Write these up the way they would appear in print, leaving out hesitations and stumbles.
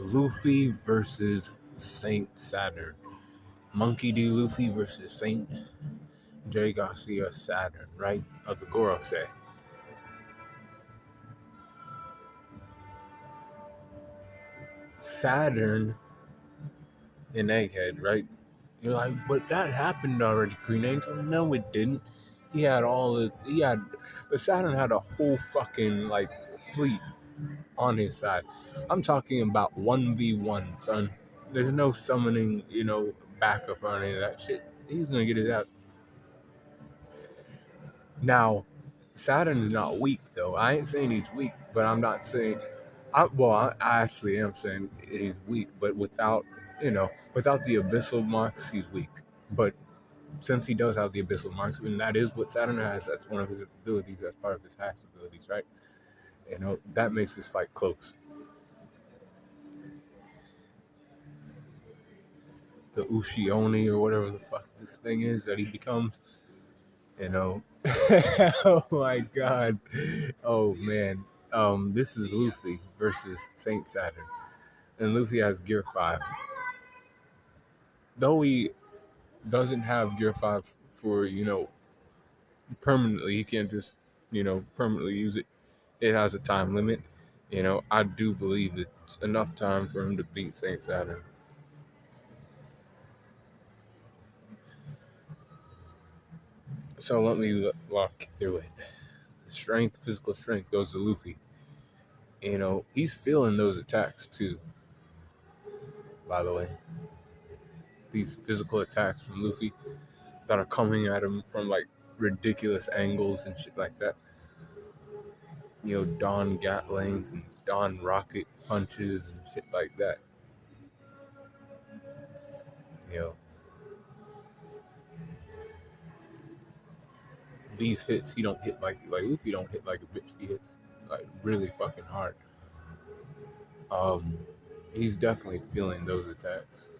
Luffy versus Saint Saturn. Monkey D. Luffy versus Saint J. Garcia Saturn, right? Of the Gorosei. Saturn in Egghead, right? You're like, but that happened already, Green Angel. No, it didn't. The Saturn had a whole fucking like fleet on his side. I'm talking about 1v1, son. There's no summoning, backup or any of that shit. He's gonna get his ass. Now, Saturn's not weak though. I ain't saying he's weak, but I'm not saying. I actually am saying he's weak, but without the abyssal marks, he's weak. But since he does have the abyssal marks, and that is what Saturn has, that's one of his abilities. That's part of his hacks abilities, right? That makes this fight close. The Ushioni or whatever the fuck this thing is that he becomes. Oh my god. Oh man. This is Luffy versus Saint Saturn. And Luffy has Gear 5. Though he doesn't have Gear 5 for, permanently, he can't just, permanently use it. It has a time limit. I do believe it's enough time for him to beat Saint Saturn. So let me walk through it. Physical strength goes to Luffy. He's feeling those attacks too, by the way. These physical attacks from Luffy that are coming at him from like ridiculous angles and shit like that. Dawn Gatlings and Dawn Rocket punches and shit like that. These hits he don't hit like Luffy don't hit like a bitch. He hits like really fucking hard. He's definitely feeling those attacks.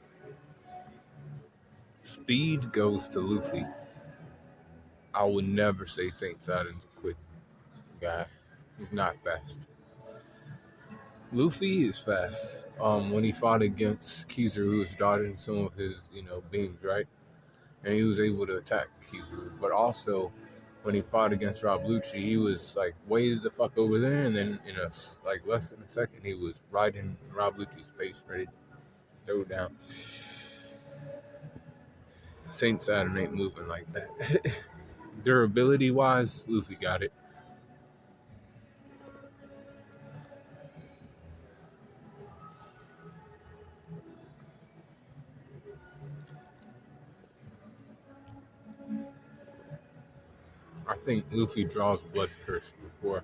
Speed goes to Luffy. I would never say Saint Saturn's a quick guy. He's not fast. Luffy is fast. When he fought against Kizaru, he was dodging some of his, beams, right? And he was able to attack Kizaru. But also, when he fought against Rob Lucci, he was like way the fuck over there, and then in less than a second, he was right in Rob Lucci's face, ready to throw down. Saint Saturn ain't moving like that. Durability wise, Luffy got it. I think Luffy draws blood first before,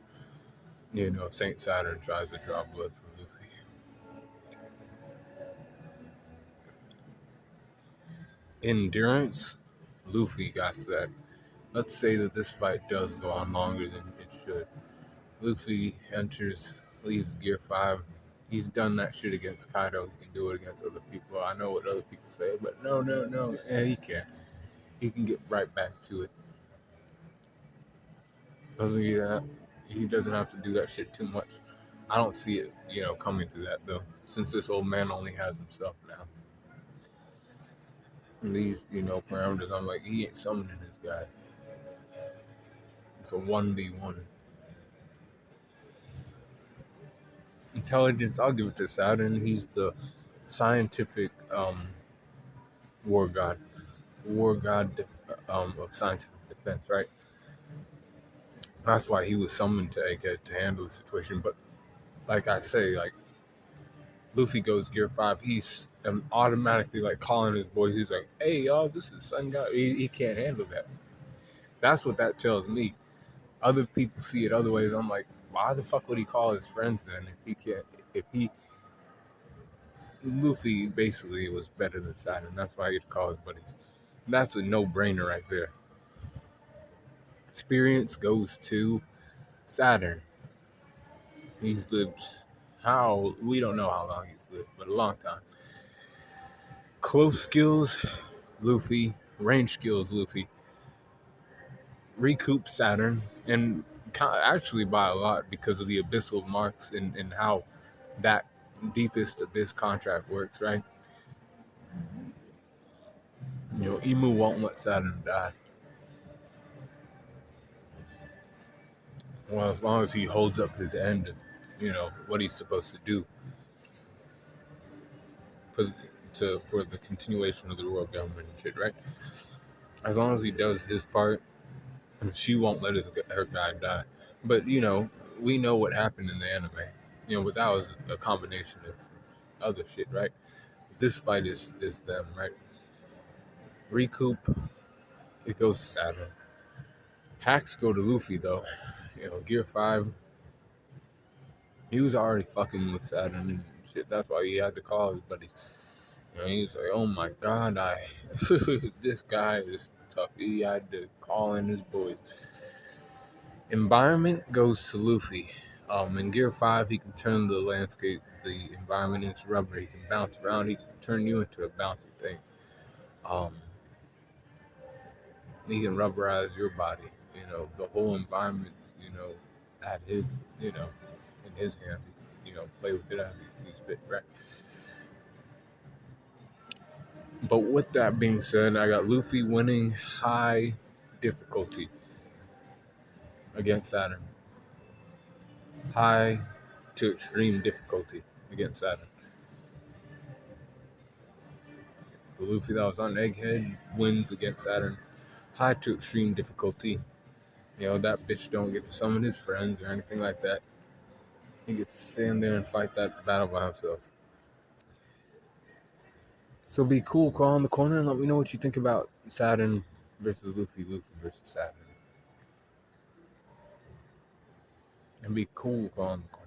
Saint Saturn tries to draw blood from Luffy. Endurance, Luffy got that. Let's say that this fight does go on longer than it should. Luffy leaves Gear 5. He's done that shit against Kaido. He can do it against other people. I know what other people say, but no. Yeah, he can. He can get right back to it. He doesn't have to do that shit too much. I don't see it, coming to that though, since this old man only has himself now. And these, parameters, I'm like, he ain't summoning this guy. It's a 1v1. Intelligence, I'll give it to Saturn. He's the scientific war god. The war god of scientific defense, right? That's why he was summoned to Egghead to handle the situation. But like I say, Luffy goes Gear 5, he's automatically calling his boys. He's like, hey, y'all, this is Sun God. He can't handle that. That's what that tells me. Other people see it other ways. I'm like, why the fuck would he call his friends then Luffy basically was better than Saturn. That's why he'd call his buddies. That's a no-brainer right there. Experience goes to Saturn. He's lived we don't know how long he's lived, but a long time. Close skills, Luffy. Range skills, Luffy. Recoup Saturn, and actually by a lot because of the abyssal marks and how that deepest abyss contract works, right? Emu won't let Saturn die. Well, as long as he holds up his end, and what he's supposed to do for for the continuation of the royal government and shit, right? As long as he does his part, she won't let her guy die. But we know what happened in the anime. But that was a combination of some other shit, right? This fight is just them, right? Recoup, it goes to Saturn. Hacks go to Luffy though. Gear 5, he was already fucking with Saturn and shit. That's why he had to call his buddies. He was like, "Oh my god, this guy is tough." He had to call in his boys. Environment goes to Luffy. In Gear 5, he can turn the landscape, the environment into rubber. He can bounce around. He can turn you into a bouncy thing. Um, he can rubberize your body. The whole environment, at his, in his hands. He can, play with it as he sees fit, right? But with that being said, I got Luffy winning high difficulty against Saturn. High to extreme difficulty against Saturn. The Luffy that was on Egghead wins against Saturn. High to extreme difficulty. That bitch don't get to summon his friends or anything like that. He gets to stand there and fight that battle by himself. So be cool, call in the corner and let me know what you think about Saturn versus Luffy, Luffy versus Saturn. And be cool, call in the corner.